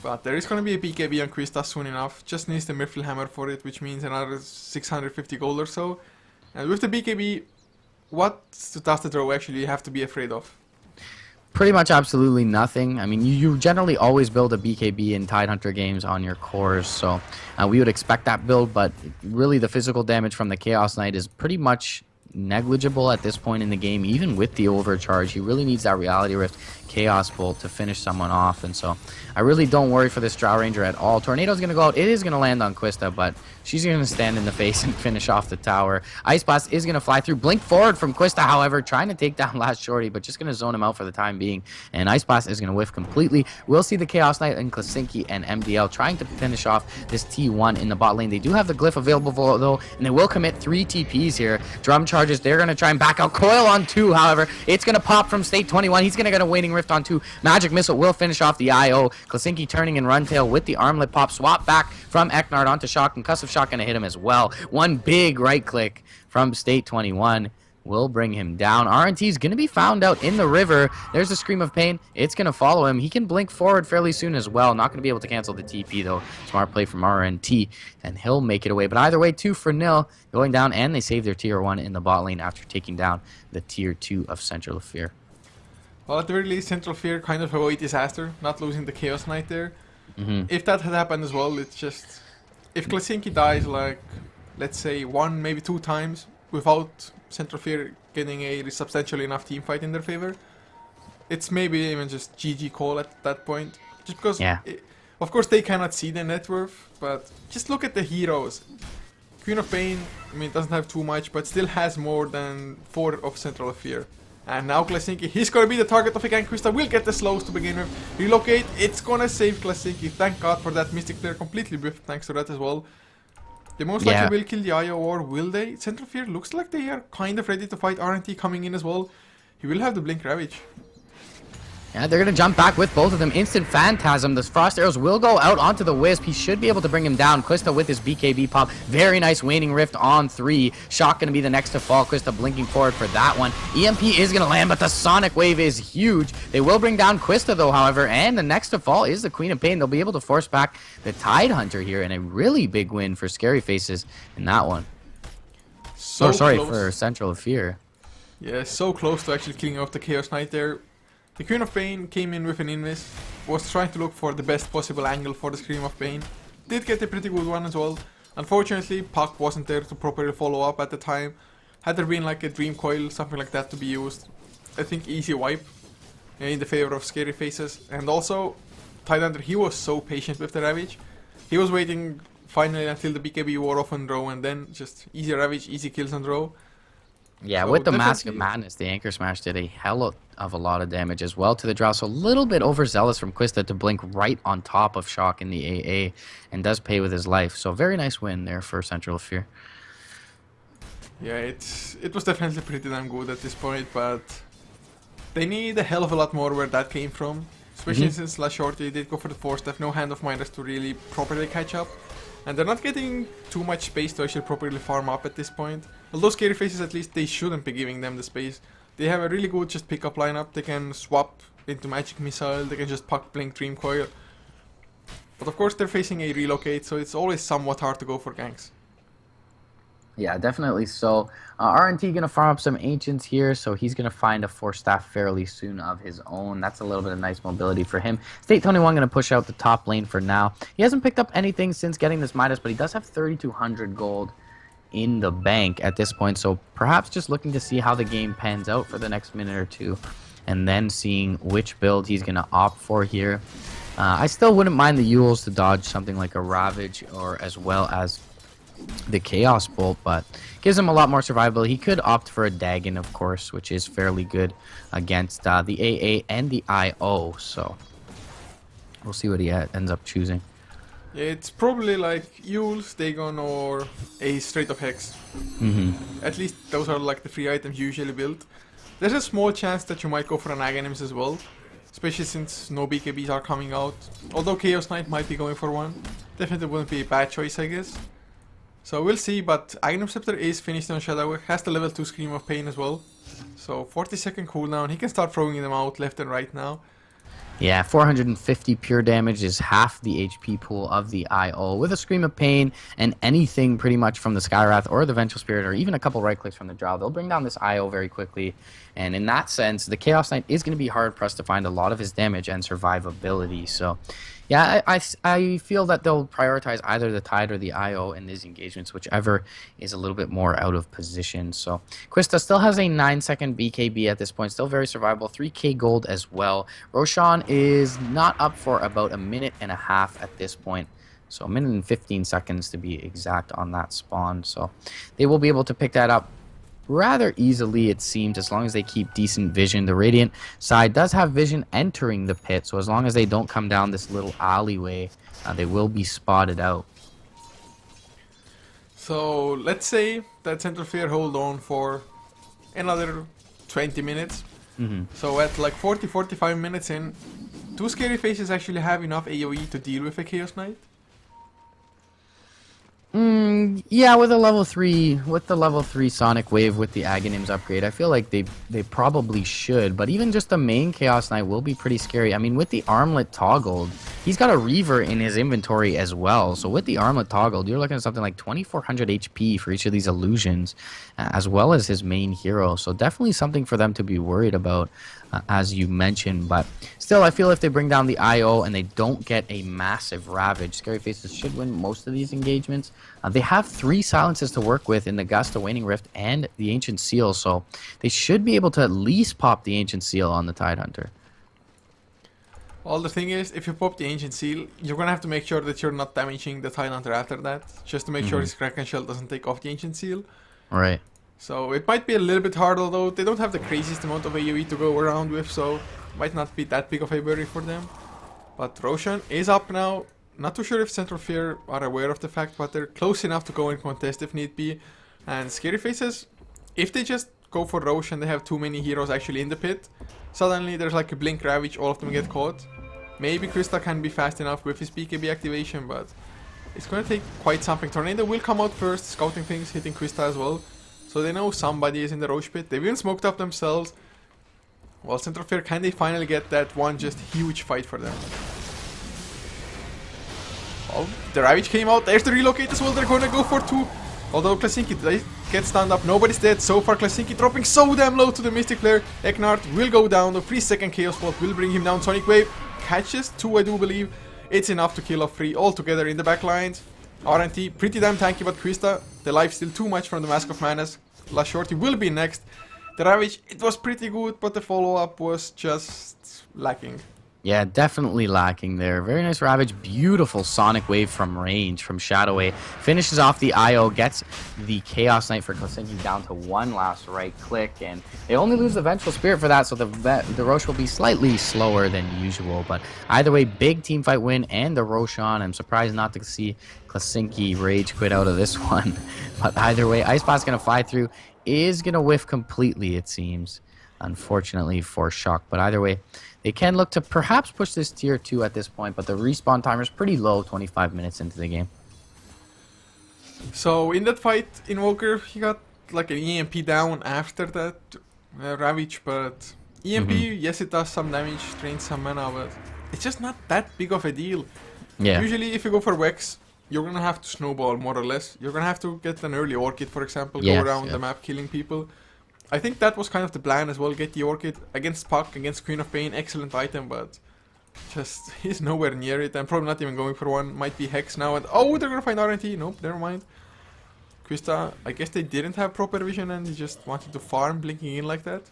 But there is going to be a BKB on Quista soon enough. Just needs the Myrtle Hammer for it, which means another 650 gold or so. And with the BKB, what does the Drow actually have to be afraid of? Pretty much absolutely nothing. I mean, you generally always build a BKB in Tidehunter games on your cores, so we would expect that build, but really the physical damage from the Chaos Knight is pretty much negligible at this point in the game, even with the overcharge. He really needs that Reality Rift Chaos Bolt to finish someone off, and so I really don't worry for this Drow Ranger at all. Tornado's going to go out. It is going to land on Quista, but she's going to stand in the face and finish off the tower. Ice Blast is going to fly through. Blink forward from Quista, however, trying to take down last Shorty, but just going to zone him out for the time being, and Ice Blast is going to whiff completely. We'll see the Chaos Knight and Klasinki and MDL trying to finish off this T1 in the bot lane. They do have the glyph available, though, and they will commit 3 TPs here. Drum charges, they're going to try and back out. Coil on 2, however, it's going to pop from state 21. He's going to get a Waning Rift on 2. Magic Missile will finish off the IO. Klasinki turning in Runtail with the armlet pop. Swap back from Eknard onto Shock, and Concussive Shock going to hit him as well. One big right click from state 21. will bring him down. RNT is going to be found out in the river. There's a Scream of Pain. It's going to follow him. He can blink forward fairly soon as well. Not going to be able to cancel the TP, though. Smart play from RNT, and he'll make it away. But either way, 2-0 going down, and they save their tier 1 in the bot lane after taking down the tier 2 of Central of Fear. Well, at the very least, Central Fear kind of avoid disaster, not losing the Chaos Knight there. If that had happened as well, it's just... If Klasinki dies, like, let's say 1, maybe 2 times, without Central Fear getting a substantial enough team fight in their favor, it's maybe even just GG call at that point. Just because, of course, they cannot see the net worth, but just look at the heroes. Queen of Pain, I mean, doesn't have too much, but still has more than 4 of Central of Fear. And now Klasinki, he's gonna be the target of a gank. Krista will get the slows to begin with. Relocate, it's gonna save Klasinki. Thank God for that. Mystic Flare completely whiffed thanks to that as well. They most likely will kill the IO, or will they? Central Fear looks like they are kind of ready to fight. RNT coming in as well. He will have the Blink Ravage. Yeah, they're going to jump back with both of them. Instant Phantasm. The Frost Arrows will go out onto the Wisp. He should be able to bring him down. Quista with his BKB pop. Very nice Waning Rift on 3. Shock going to be the next to fall. Quista blinking forward for that one. EMP is going to land, but the Sonic Wave is huge. They will bring down Quista, though, however, and the next to fall is the Queen of Pain. They'll be able to force back the Tide Hunter here, and a really big win for Scary Faces in that one. So sorry, close. for Central of Fear. Yeah, so close to actually killing off the Chaos Knight there. The Queen of Pain came in with an invis, was trying to look for the best possible angle for the Scream of Pain. Did get a pretty good one as well. Unfortunately, Puck wasn't there to properly follow up at the time. Had there been like a Dream Coil, something like that to be used, I think easy wipe in the favor of Scary Faces. And also, Tidehunter, he was so patient with the Ravage. He was waiting finally until the BKB wore off on draw, and then just easy Ravage, easy kills on draw. Yeah, So with the Mask of Madness, the Anchor Smash did a hell of a lot of damage as well to the draw. So a little bit overzealous from Quista to blink right on top of Shock in the AA, and does pay with his life. So very nice win there for Central of Fear. Yeah, it was definitely pretty damn good at this point, but they need a hell of a lot more where that came from. Especially since last shorty did go for the 4-step, no Hand of Midas to really properly catch up. And they're not getting too much space to actually properly farm up at this point. Although Scary Faces, at least, they shouldn't be giving them the space. They have a really good just pickup lineup. They can swap into Magic Missile, they can just Puck, Blink, Dream Coil. But of course they're facing a relocate, so it's always somewhat hard to go for ganks. Yeah, definitely so. RNT going to farm up some Ancients here, so he's going to find a 4-staff fairly soon of his own. That's a little bit of nice mobility for him. State 21 going to push out the top lane for now. He hasn't picked up anything since getting this Midas, but he does have 3,200 gold in the bank at this point, so perhaps just looking to see how the game pans out for the next minute or two, and then seeing which build he's going to opt for here. I still wouldn't mind the Yules to dodge something like a Ravage, or as well as the Chaos Bolt, but gives him a lot more survivability. He could opt for a Dagon, of course, which is fairly good against the AA and the IO, so we'll see what he ends up choosing. Yeah, it's probably like Yules, Dagon, or a straight up Hex. At least those are like the 3 items usually built. There's a small chance that you might go for an Aghanims as well, especially since no BKBs are coming out. Although Chaos Knight might be going for one, definitely wouldn't be a bad choice, I guess. So we'll see, but Aghanim Scepter is finished on Shadow, has the level 2 Scream of Pain as well. So 40-second cooldown, he can start throwing them out left and right now. Yeah, 450 pure damage is half the HP pool of the IO. With a Scream of Pain and anything pretty much from the Skywrath or the Vengeful Spirit, or even a couple right clicks from the Drow, they'll bring down this IO very quickly. And in that sense, the Chaos Knight is going to be hard pressed to find a lot of his damage and survivability. So yeah, I feel that they'll prioritize either the Tide or the IO in these engagements, whichever is a little bit more out of position. So Quista still has a 9-second BKB at this point, still very survivable, 3k gold as well. Roshan is not up for about a minute and a half at this point. So a minute and 15 seconds to be exact on that spawn. So they will be able to pick that up rather easily, it seems, as long as they keep decent vision. The Radiant side does have vision entering the pit, so as long as they don't come down this little alleyway, they will be spotted out. So let's say that Central Fear hold on for another 20 minutes. So at like 40-45 minutes in, do Scary Faces actually have enough AoE to deal with a Chaos Knight? Yeah, with a level 3 Sonic Wave with the Aghanims upgrade, I feel like they probably should. But even just the main Chaos Knight will be pretty scary. I mean, with the armlet toggled, he's got a Reaver in his inventory as well. So with the armlet toggled, you're looking at something like 2400 HP for each of these illusions, as well as his main hero. So definitely something for them to be worried about, as you mentioned. But still, I feel if they bring down the IO and they don't get a massive Ravage, Scary Faces should win most of these engagements. They have 3 silences to work with in the Gust of Waning Rift and the Ancient Seal, so they should be able to at least pop the Ancient Seal on the Tidehunter. Well, the thing is, if you pop the Ancient Seal, you're gonna have to make sure that you're not damaging the Tidehunter after that, just to make sure his Kraken Shell doesn't take off the Ancient Seal. Right. So it might be a little bit hard, although they don't have the craziest amount of AoE to go around with, so it might not be that big of a worry for them. But Roshan is up now. Not too sure if Central Fear are aware of the fact, but they're close enough to go and contest if need be. And Scary Faces, if they just go for Roshan, they have too many heroes actually in the pit. Suddenly there's like a Blink Ravage, all of them get caught. Maybe Krista can be fast enough with his BKB activation, but it's gonna take quite something. Tornado will come out first, scouting things, hitting Krista as well. So they know somebody is in the Roche pit. They've even smoked up themselves. Well, Central Fear, can they finally get that one just huge fight for them? Oh, the Ravage came out. There's the relocate as well. They're gonna go for 2. Although Klasinki gets stunned up. Nobody's dead so far. Klasinki dropping so damn low to the Mystic Flare. Eknard will go down. The 3-second Chaos Bolt will bring him down. Sonic Wave catches 2, I do believe. It's enough to kill off 3 altogether in the back lines. RNT, pretty damn tanky, but Krista, the life still too much from the Mask of Madness. Last Shorty will be next. The Ravage, it was pretty good, but the follow-up was just lacking. Yeah, definitely lacking there. Very nice Ravage. Beautiful Sonic Wave from range, from Shadow Wave. Finishes off the IO, gets the Chaos Knight for Klasinki down to 1 last right click, and they only lose the Vengeful Spirit for that, so the Roche will be slightly slower than usual. But either way, big team fight win and the Roshan. I'm surprised not to see Klasinki rage quit out of this one. But either way, Icebot's going to fly through, is going to whiff completely, it seems, unfortunately for Shock. But either way, they can look to perhaps push this tier 2 at this point, but the respawn timer is pretty low, 25 minutes into the game. So in that fight, Invoker, he got like an EMP down after that Ravage, but EMP, yes, it does some damage, drains some mana, but it's just not that big of a deal. Yeah. Usually if you go for Vex, you're gonna have to snowball more or less. You're gonna have to get an early Orchid, for example, go around the map killing people. I think that was kind of the plan as well, get the Orchid against Puck, against Queen of Pain, excellent item, but just he's nowhere near it. I'm probably not even going for one, might be Hex now, and oh, they're gonna find RNT, nope, never mind. Krista, I guess they didn't have proper vision and he just wanted to farm blinking in like that.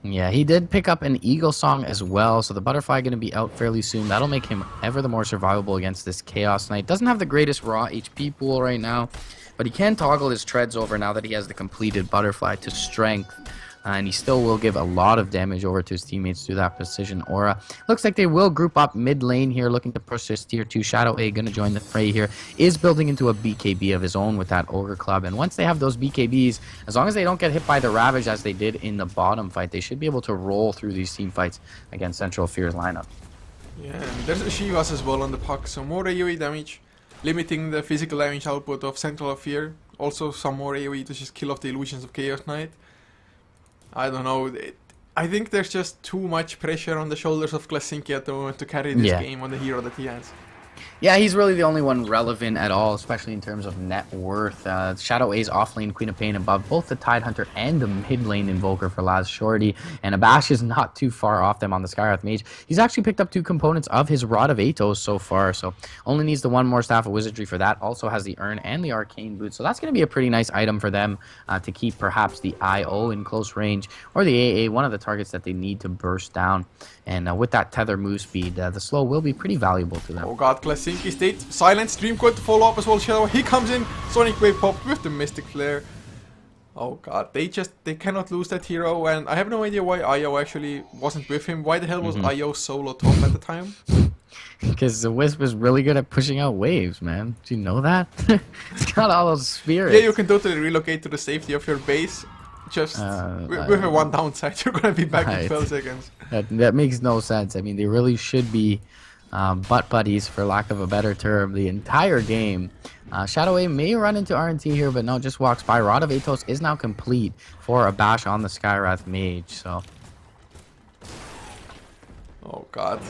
Yeah, he did pick up an Eagle Song as well, so the Butterfly going to be out fairly soon. That'll make him ever the more survivable against this Chaos Knight. Doesn't have the greatest raw HP pool right now, but he can toggle his treads over now that he has the completed Butterfly to strength. And he still will give a lot of damage over to his teammates through that precision aura. Looks like they will group up mid lane here, looking to push this tier 2. Shadow A going to join the fray here. Is building into a BKB of his own with that Ogre Club. And once they have those BKBs, as long as they don't get hit by the Ravage as they did in the bottom fight, they should be able to roll through these team fights against Central Fear's lineup. Yeah, and there's a Shivas as well on the puck, so more AoE damage, limiting the physical damage output of Central of Fear. Also some more AoE to just kill off the illusions of Chaos Knight. I don't know, I think there's just too much pressure on the shoulders of Klasinki at the moment to carry this game on the hero that he has. Yeah, he's really the only one relevant at all, especially in terms of net worth. Shadow A's offlane Queen of Pain above both the Tidehunter and the mid lane Invoker for Laz Shorty, and Abash is not too far off them on the Skywrath Mage. He's actually picked up 2 components of his Rod of Atos so far, so only needs the 1 more Staff of Wizardry for that. Also has the Urn and the Arcane Boot, so that's going to be a pretty nice item for them to keep perhaps the IO in close range, or the AA, one of the targets that they need to burst down. And with that tether move speed, the slow will be pretty valuable to them. Oh god, Klasinki stayed silent, Stream Code to follow up as well. Shadow, he comes in, Sonic Wave popped with the Mystic Flare. Oh god, they cannot lose that hero, and I have no idea why Io actually wasn't with him. Why the hell was Io solo top at the time? Because the Wisp is really good at pushing out waves, man. Do you know that? It's got all those spirits. Yeah, you can totally relocate to the safety of your base. Just with a 1 downside, you're gonna be back in 12 seconds. That makes no sense. I mean, they really should be butt buddies, for lack of a better term, the entire game. Shadowwave may run into RNT here, but no, just walks by. Rod of Atos is now complete for a bash on the Skywrath Mage, so... Oh god.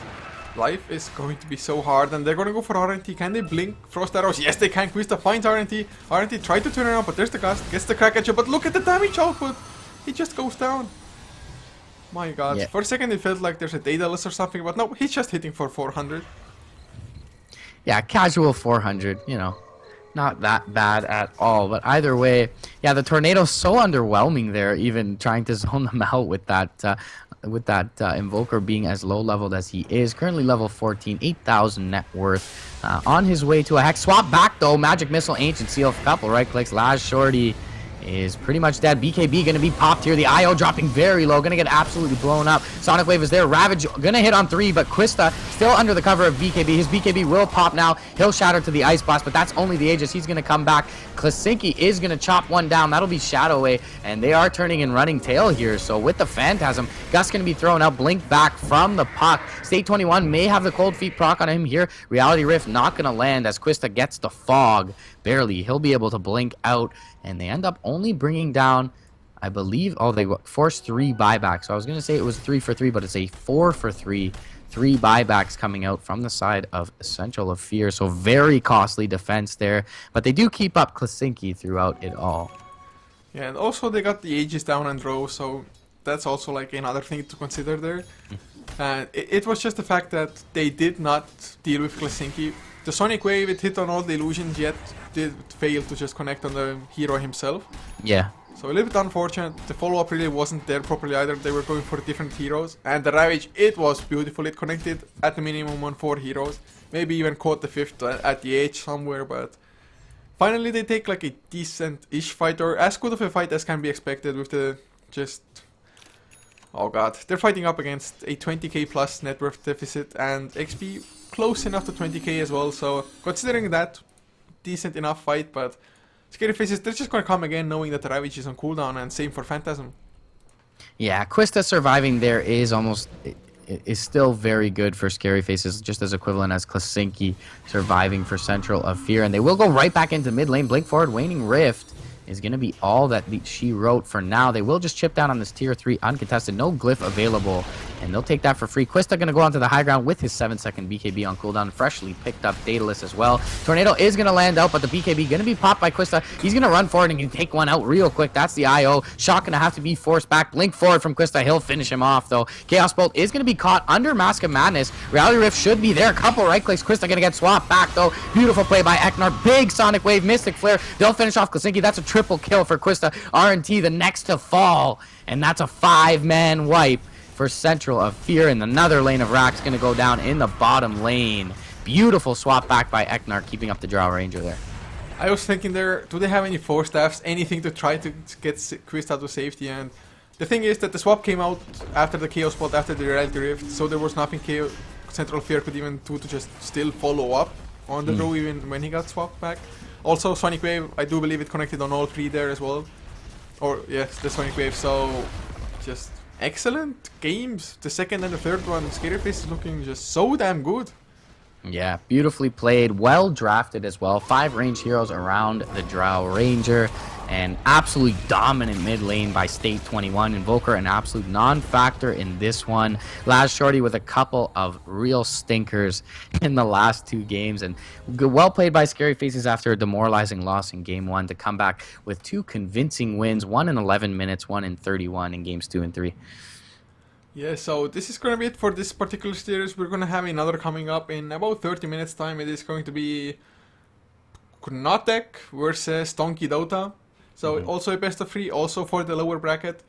Life is going to be so hard, and they're going to go for RNT. Can they blink Frost Arrows? Yes, they can. Quista finds RNT. RNT tried to turn around, but there's the cast. Gets the crack at you, but look at the damage output. He just goes down. My god. Yeah. For a second it felt like there's a Daedalus or something, but no, he's just hitting for 400. Yeah, casual 400, you know. Not that bad at all, but either way, yeah, the Tornado's so underwhelming there, even trying to zone them out with that Invoker being as low leveled as he is. Currently level 14, 8,000 net worth. On his way to a Hex. Swap back though, Magic Missile, Ancient Seal, couple right clicks. Last Shorty is pretty much dead. BKB gonna be popped here. The IO dropping very low, gonna get absolutely blown up. Sonic Wave is there. Ravage gonna hit on 3, but Quista still under the cover of BKB. His BKB will pop now. He'll shatter to the Ice Blast, but that's only the Aegis. He's gonna come back. Klasinki is gonna chop one down. That'll be Shadowway, and they are turning and running tail here. So with the Phantasm, Gus gonna be thrown out. Blink back from the puck. State 21 may have the Cold Feet proc on him here. Reality Rift not gonna land as Quista gets the fog. Barely. He'll be able to blink out, and they end up only bringing down, I believe, oh, they forced 3 buybacks. So I was going to say it was 3 for 3, but it's a 4 for 3. 3 buybacks coming out from the side of Central of Fear. So very costly defense there, but they do keep up Klasinki throughout it all. Yeah, and also they got the Aegis down and row, so that's also like another thing to consider there. And it was just the fact that they did not deal with Klasinki. The Sonic Wave, it hit on all the illusions, yet did fail to just connect on the hero himself. Yeah. So a little bit unfortunate. The follow-up really wasn't there properly either. They were going for different heroes. And the Ravage, it was beautiful. It connected at the minimum on 4 heroes. Maybe even caught the 5th at the edge somewhere, but... Finally they take like a decent-ish fight, or as good of a fight as can be expected with the just... Oh god. They're fighting up against a 20k plus net worth deficit and XP close enough to 20k as well, so considering that, decent enough fight, but Scary Faces, they're just gonna come again knowing that the Ravage is on cooldown, and same for Phantasm. Yeah, Quista surviving there is still very good for Scary Faces, just as equivalent as Klasinki surviving for Central of Fear, and they will go right back into mid lane. Blink forward, Waning Rift is going to be all that she wrote for now. They will just chip down on this tier 3 uncontested. No glyph available, and they'll take that for free. Quista going to go onto the high ground with his 7-second BKB on cooldown. Freshly picked up Daedalus as well. Tornado is going to land out, but the BKB going to be popped by Quista. He's going to run forward and can take one out real quick. That's the IO. Shock going to have to be forced back. Blink forward from Quista. He'll finish him off, though. Chaos Bolt is going to be caught under Mask of Madness. Reality Rift should be there. A couple right clicks. Quista going to get swapped back, though. Beautiful play by Eknar. Big Sonic Wave. Mystic Flare. They'll finish off Klasinki. That's a triple kill for Quista. RNT the next to fall, and that's a 5-man wipe for Central of Fear, and another lane of Rack's going to go down in the bottom lane. Beautiful swap back by Eknar, keeping up the Drow Ranger there. I was thinking there, do they have any Force Staffs, anything to try to get Quista to safety? And the thing is that the swap came out after the Chaos Bolt, after the Reality Rift, so there was nothing Central of Fear could even do to just still follow up on the row even when he got swapped back. Also, Sonic Wave, I do believe it connected on all 3 there as well. Or, yes, the Sonic Wave, so just excellent games. The second and the third one, Scary Face is looking just so damn good. Yeah, beautifully played, well drafted as well. 5 range heroes around the Drow Ranger, and absolutely dominant mid lane by State 21. Invoker, an absolute non-factor in this one. Last Shorty with a couple of real stinkers in the last 2 games, and well played by Scary Faces after a demoralizing loss in game 1 to come back with 2 convincing wins, one in 11 minutes, one in 31 in games 2 and 3. Yeah, so this is going to be it for this particular series. We're going to have another coming up in about 30 minutes time. It is going to be Knatek versus Donkey Dota. So also a best of 3, also for the lower bracket.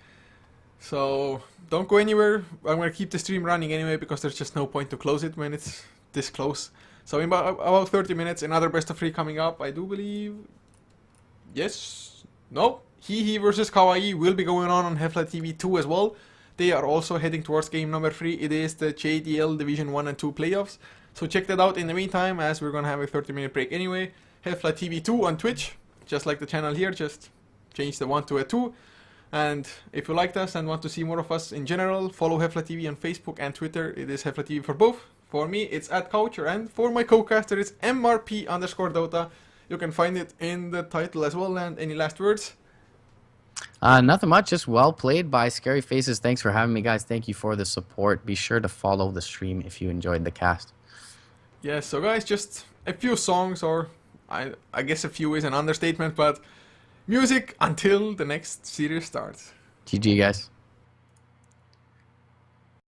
So don't go anywhere. I'm going to keep the stream running anyway, because there's just no point to close it when it's this close. So in about 30 minutes, another best of 3 coming up, I do believe. Yes? No? He versus Kawaii will be going on SLTV 2 as well. They are also heading towards game number 3. It is the JDL Division 1 and 2 playoffs. So check that out in the meantime, as we're going to have a 30-minute break anyway. SLTV 2 on Twitch, just like the channel here, just change the 1 to a 2. And if you liked us and want to see more of us in general, follow SLTV on Facebook and Twitter. It is SLTV for both. For me, it's at couchor, and for my co-caster, it's MRP_Dota. You can find it in the title as well. And any last words? Nothing much, just well played by Scary Faces. Thanks for having me, guys. Thank you for the support. Be sure to follow the stream if you enjoyed the cast. Yeah, so guys, just a few songs, or I guess a few is an understatement, but music until the next series starts. GG, guys.